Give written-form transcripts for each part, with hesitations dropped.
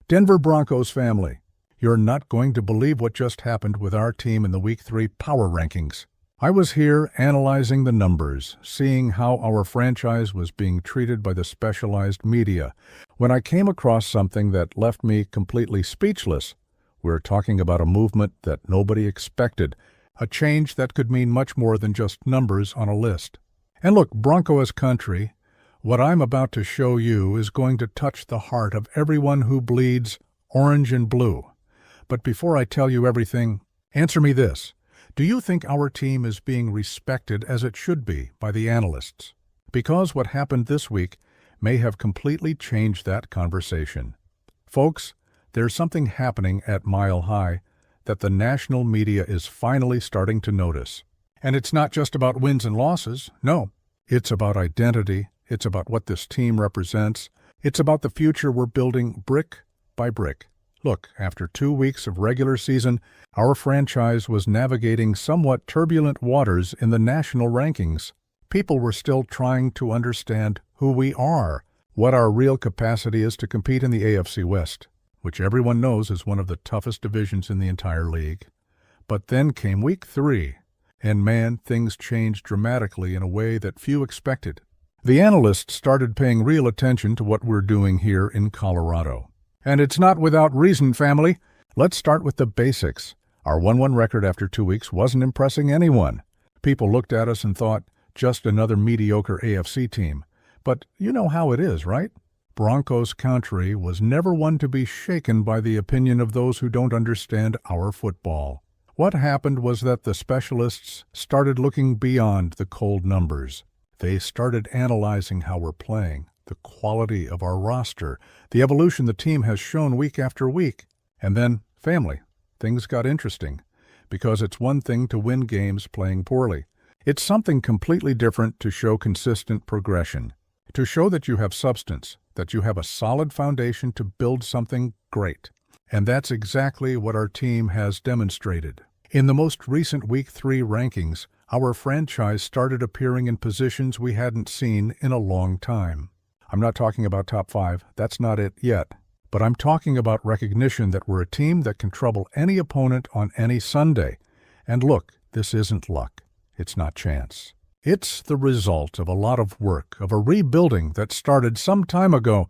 Denver Broncos family, you're not going to believe what just happened with our team in the Week 3 power rankings. I was here analyzing the numbers, seeing how our franchise was being treated by the specialized media, when I came across something that left me completely speechless. We're talking about a movement that nobody expected, a change that could mean much more than just numbers on a list. And look, Broncos Country, what I'm about to show you is going to touch the heart of everyone who bleeds orange and blue. But before I tell you everything, answer me this. Do you think our team is being respected as it should be by the analysts? Because what happened this week may have completely changed that conversation. Folks, there's something happening at Mile High that the national media is finally starting to notice. And it's not just about wins and losses. No, it's about identity. It's about what this team represents. It's about the future we're building brick by brick. Look, after 2 weeks of regular season, our franchise was navigating somewhat turbulent waters in the national rankings. People were still trying to understand who we are, what our real capacity is to compete in the AFC West, which everyone knows is one of the toughest divisions in the entire league. But then came Week 3, and man, things changed dramatically in a way that few expected. The analysts started paying real attention to what we're doing here in Colorado. And it's not without reason, family. Let's start with the basics. Our 1-1 record after 2 weeks wasn't impressing anyone. People looked at us and thought, just another mediocre AFC team. But you know how it is, right? Broncos Country was never one to be shaken by the opinion of those who don't understand our football. What happened was that the specialists started looking beyond the cold numbers. They started analyzing how we're playing, the quality of our roster, the evolution the team has shown week after week. And then, family, things got interesting, because it's one thing to win games playing poorly. It's something completely different to show consistent progression, to show that you have substance, that you have a solid foundation to build something great. And that's exactly what our team has demonstrated. In the most recent Week 3 rankings, our franchise started appearing in positions we hadn't seen in a long time. I'm not talking about top 5, that's not it yet. But I'm talking about recognition that we're a team that can trouble any opponent on any Sunday. And look, this isn't luck. It's not chance. It's the result of a lot of work, of a rebuilding that started some time ago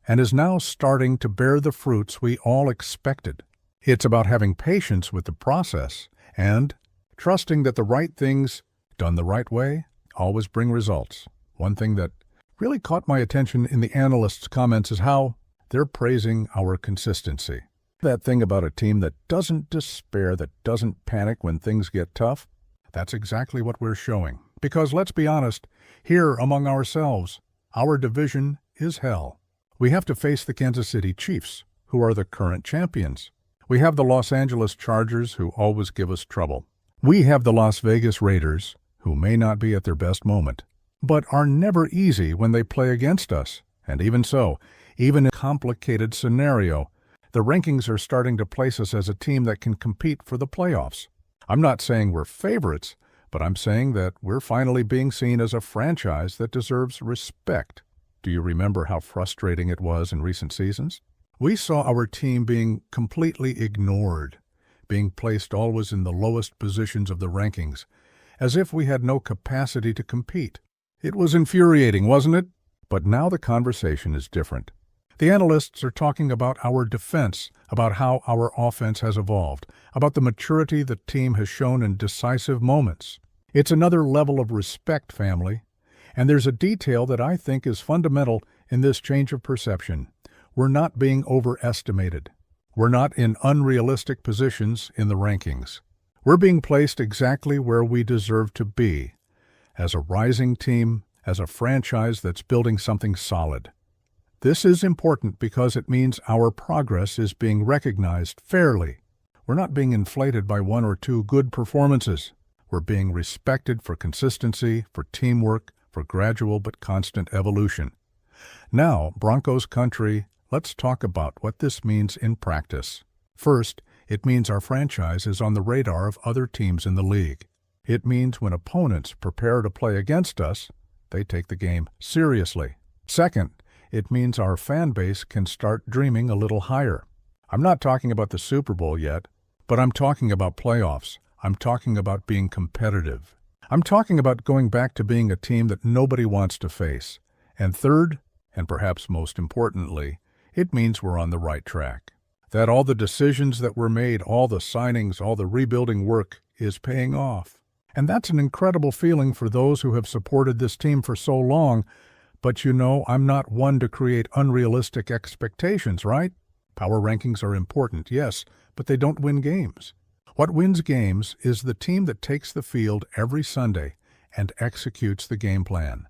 and is now starting to bear the fruits we all expected. It's about having patience with the process and trusting that the right things, done the right way, always bring results. One thing that really caught my attention in the analysts' comments is how they're praising our consistency. That thing about a team that doesn't despair, that doesn't panic when things get tough, that's exactly what we're showing. Because let's be honest, here among ourselves, our division is hell. We have to face the Kansas City Chiefs, who are the current champions. We have the Los Angeles Chargers, who always give us trouble. We have the Las Vegas Raiders, who may not be at their best moment, but are never easy when they play against us. And even so, even in a complicated scenario, the rankings are starting to place us as a team that can compete for the playoffs. I'm not saying we're favorites, but I'm saying that we're finally being seen as a franchise that deserves respect. Do you remember how frustrating it was in recent seasons? We saw our team being completely ignored, being placed always in the lowest positions of the rankings, as if we had no capacity to compete. It was infuriating, wasn't it? But now the conversation is different. The analysts are talking about our defense, about how our offense has evolved, about the maturity the team has shown in decisive moments. It's another level of respect, family. And there's a detail that I think is fundamental in this change of perception. We're not being overestimated. We're not in unrealistic positions in the rankings. We're being placed exactly where we deserve to be, as a rising team, as a franchise that's building something solid. This is important because it means our progress is being recognized fairly. We're not being inflated by 1 or 2 good performances. We're being respected for consistency, for teamwork, for gradual but constant evolution. Now, Broncos Country, let's talk about what this means in practice. First, it means our franchise is on the radar of other teams in the league. It means when opponents prepare to play against us, they take the game seriously. Second, It means our fan base can start dreaming a little higher. I'm not talking about the Super Bowl yet, but I'm talking about playoffs. I'm talking about being competitive. I'm talking about going back to being a team that nobody wants to face. And third, and perhaps most importantly, it means we're on the right track. That all the decisions that were made, all the signings, all the rebuilding work is paying off. And that's an incredible feeling for those who have supported this team for so long. But you know, I'm not one to create unrealistic expectations, right? Power rankings are important, yes, but they don't win games. What wins games is the team that takes the field every Sunday and executes the game plan.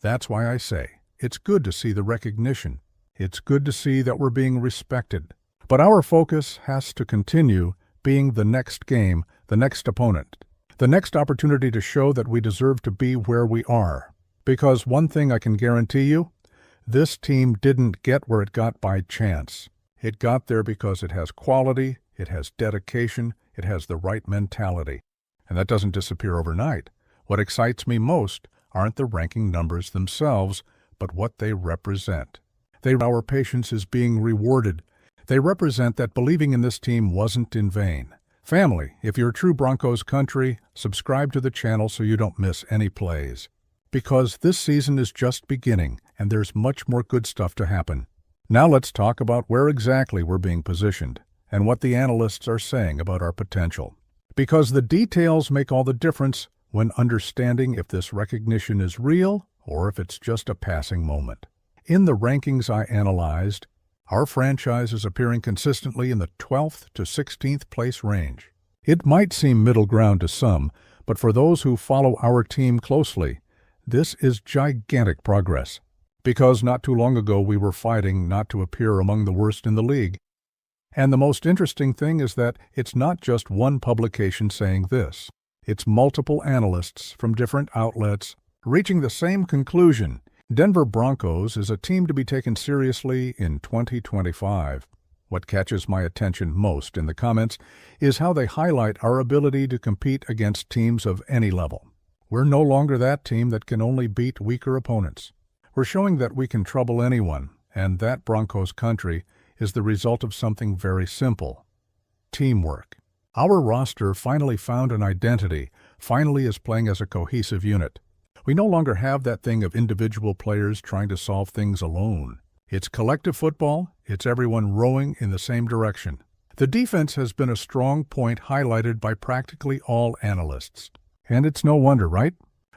That's why I say, it's good to see the recognition. It's good to see that we're being respected. But our focus has to continue being the next game, the next opponent, the next opportunity to show that we deserve to be where we are. Because one thing I can guarantee you, this team didn't get where it got by chance. It got there because it has quality, it has dedication, it has the right mentality. And that doesn't disappear overnight. What excites me most aren't the ranking numbers themselves, but what they represent. Our patience is being rewarded. They represent that believing in this team wasn't in vain. Family, if you're true Broncos Country, subscribe to the channel so you don't miss any plays. Because this season is just beginning, and there's much more good stuff to happen. Now let's talk about where exactly we're being positioned, and what the analysts are saying about our potential. Because the details make all the difference when understanding if this recognition is real or if it's just a passing moment. In the rankings I analyzed, our franchise is appearing consistently in the 12th to 16th place range. It might seem middle ground to some, but for those who follow our team closely, this is gigantic progress. Because not too long ago we were fighting not to appear among the worst in the league. And the most interesting thing is that it's not just one publication saying this. It's multiple analysts from different outlets reaching the same conclusion. Denver Broncos is a team to be taken seriously in 2025. What catches my attention most in the comments is how they highlight our ability to compete against teams of any level. We're no longer that team that can only beat weaker opponents. We're showing that we can trouble anyone, and that Broncos Country is the result of something very simple: teamwork. Our roster finally found an identity, finally is playing as a cohesive unit. We no longer have that thing of individual players trying to solve things alone. It's collective football, it's everyone rowing in the same direction. The defense has been a strong point highlighted by practically all analysts. And it's no wonder, right?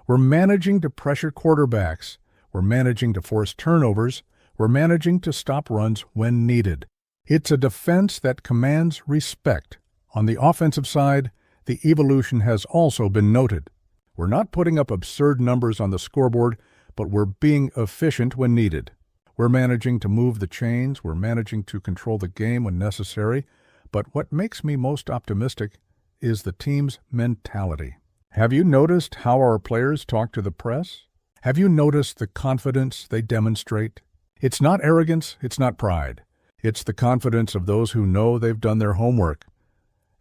We're managing to pressure quarterbacks, we're managing to force turnovers, we're managing to stop runs when needed. It's a defense that commands respect. On the offensive side, the evolution has also been noted. We're not putting up absurd numbers on the scoreboard, but we're being efficient when needed. We're managing to move the chains, we're managing to control the game when necessary, but what makes me most optimistic is the team's mentality. Have you noticed how our players talk to the press? Have you noticed the confidence they demonstrate? It's not arrogance, it's not pride. It's the confidence of those who know they've done their homework.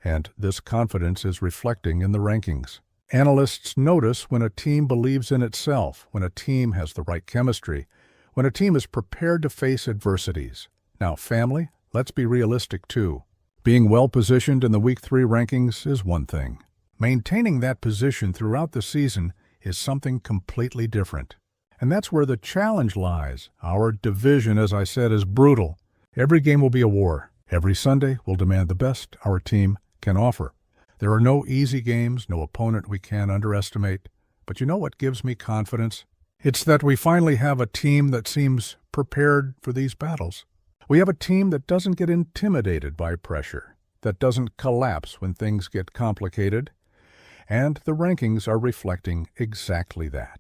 And this confidence is reflecting in the rankings. Analysts notice when a team believes in itself, when a team has the right chemistry, when a team is prepared to face adversities. Now, family, let's be realistic too. Being well-positioned in the Week 3 rankings is one thing. Maintaining that position throughout the season is something completely different. And that's where the challenge lies. Our division, as I said, is brutal. Every game will be a war. Every Sunday will demand the best our team can offer. There are no easy games, no opponent we can underestimate. But you know what gives me confidence? It's that we finally have a team that seems prepared for these battles. We have a team that doesn't get intimidated by pressure, that doesn't collapse when things get complicated. And the rankings are reflecting exactly that.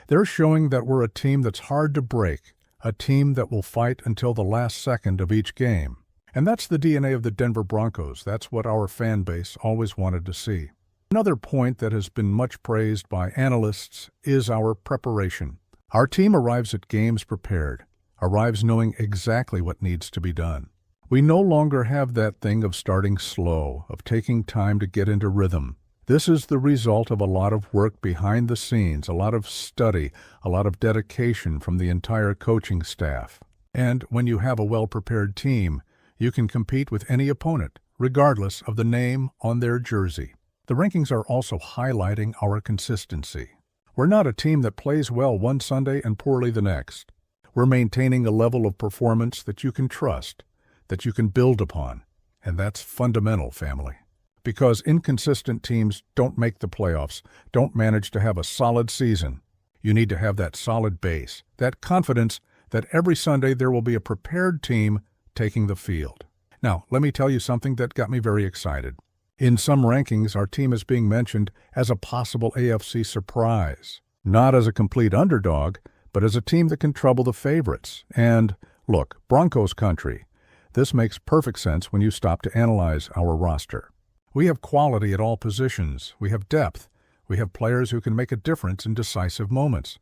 They're showing that we're a team that's hard to break, a team that will fight until the last second of each game. And that's the DNA of the Denver Broncos. That's what our fan base always wanted to see. Another point that has been much praised by analysts is our preparation. Our team arrives at games prepared, arrives knowing exactly what needs to be done. We no longer have that thing of starting slow, of taking time to get into rhythm. This is the result of a lot of work behind the scenes, a lot of study, a lot of dedication from the entire coaching staff. And when you have a well-prepared team, you can compete with any opponent, regardless of the name on their jersey. The rankings are also highlighting our consistency. We're not a team that plays well one Sunday and poorly the next. We're maintaining a level of performance that you can trust, that you can build upon. And that's fundamental, family. Because inconsistent teams don't make the playoffs, don't manage to have a solid season. You need to have that solid base, that confidence that every Sunday there will be a prepared team taking the field. Now, let me tell you something that got me very excited. In some rankings, our team is being mentioned as a possible AFC surprise. Not as a complete underdog, but as a team that can trouble the favorites. And look, Broncos Country. This makes perfect sense when you stop to analyze our roster. We have quality at all positions. We have depth. We have players who can make a difference in decisive moments.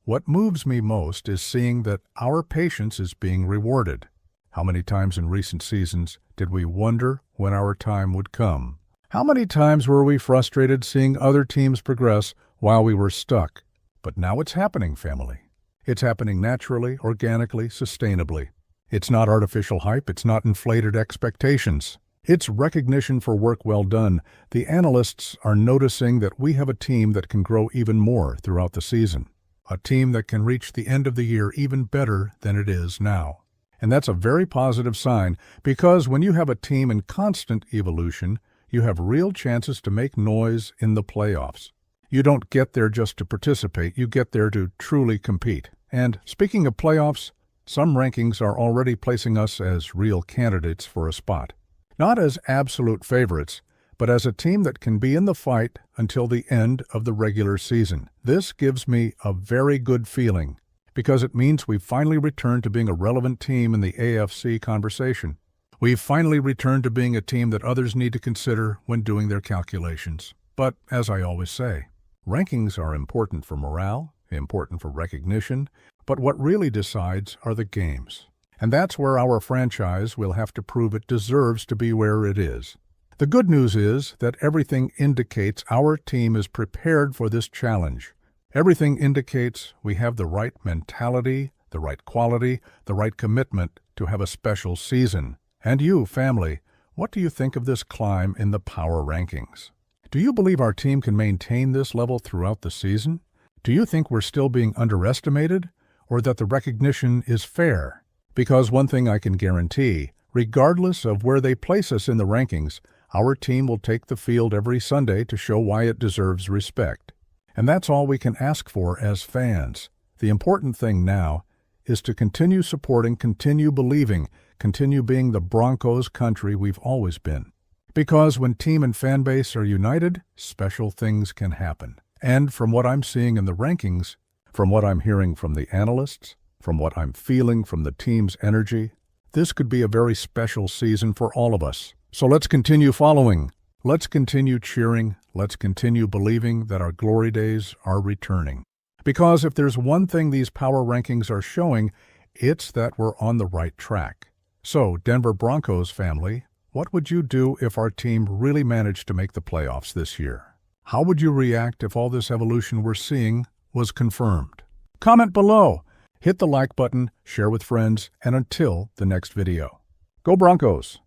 What moves me most is seeing that our patience is being rewarded. How many times in recent seasons did we wonder when our time would come? How many times were we frustrated seeing other teams progress while we were stuck? But now it's happening, family. It's happening naturally, organically, sustainably. It's not artificial hype. It's not inflated expectations. It's recognition for work well done. The analysts are noticing that we have a team that can grow even more throughout the season. A team that can reach the end of the year even better than it is now. And that's a very positive sign, because when you have a team in constant evolution, you have real chances to make noise in the playoffs. You don't get there just to participate, you get there to truly compete. And speaking of playoffs, some rankings are already placing us as real candidates for a spot. Not as absolute favorites, but as a team that can be in the fight until the end of the regular season. This gives me a very good feeling, because it means we've finally returned to being a relevant team in the AFC conversation. We've finally returned to being a team that others need to consider when doing their calculations. But, as I always say, rankings are important for morale, important for recognition, but what really decides are the games. And that's where our franchise will have to prove it deserves to be where it is. The good news is that everything indicates our team is prepared for this challenge. Everything indicates we have the right mentality, the right quality, the right commitment to have a special season. And you, family, what do you think of this climb in the power rankings? Do you believe our team can maintain this level throughout the season? Do you think we're still being underestimated, or that the recognition is fair? Because one thing I can guarantee, regardless of where they place us in the rankings, our team will take the field every Sunday to show why it deserves respect. And that's all we can ask for as fans. The important thing now is to continue supporting, continue believing, continue being the Broncos country we've always been. Because when team and fan base are united, special things can happen. And from what I'm seeing in the rankings, from what I'm hearing from the analysts, from what I'm feeling from the team's energy, this could be a very special season for all of us. So let's continue following. Let's continue cheering. Let's continue believing that our glory days are returning. Because if there's one thing these power rankings are showing, it's that we're on the right track. So, Denver Broncos family, what would you do if our team really managed to make the playoffs this year? How would you react if all this evolution we're seeing was confirmed? Comment below. Hit the like button, share with friends, and until the next video. Go Broncos!